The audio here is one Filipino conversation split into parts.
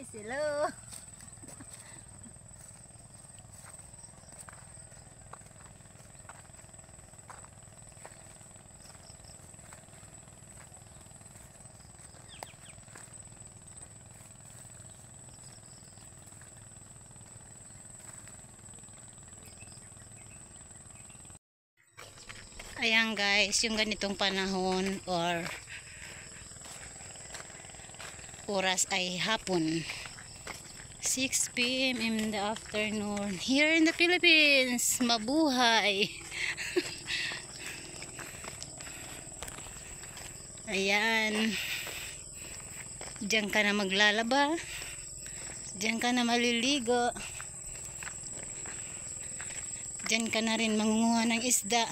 guys, hello. Ayan guys, yung ganitong panahon or oras ay hapon. 6 p.m. in the afternoon. Here in the Philippines, mabuhay. Ayan. Diyan ka na maglalaba. Diyan ka na maliligo. Diyan ka na rin mangunguha ng isda.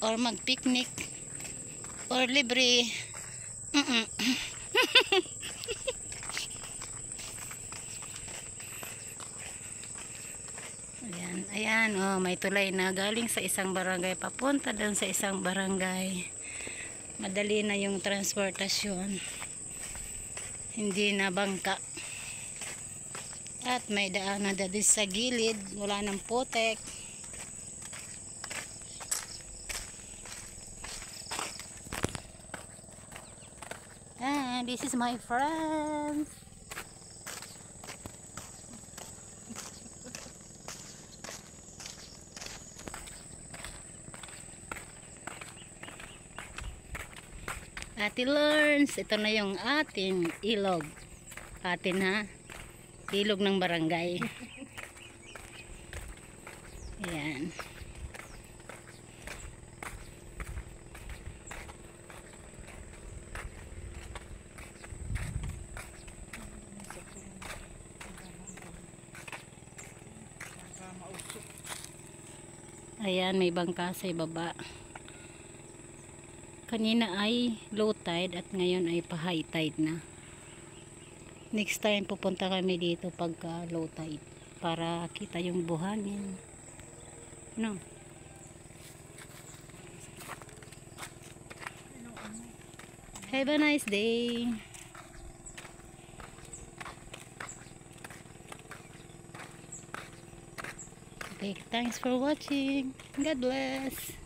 Or mag-picnic. Or libre. Ayan, ayan, oh, may tulay na galing sa isang barangay papunta doon sa isang barangay. Madali na yung transportasyon. Hindi na bangka. At may daan na din sa gilid, wala ng putek. And this is my friend. Ate Learns, ito na yung ating ilog. Atin ha, ilog ng barangay. Ayan. Ayan, may bangka sa ibaba. Kanina ay low tide at ngayon ay pa high tide na. Next time pupunta kami dito pagka low tide para kita yung buhangin. No. Have a nice day. Okay, thanks for watching. God bless.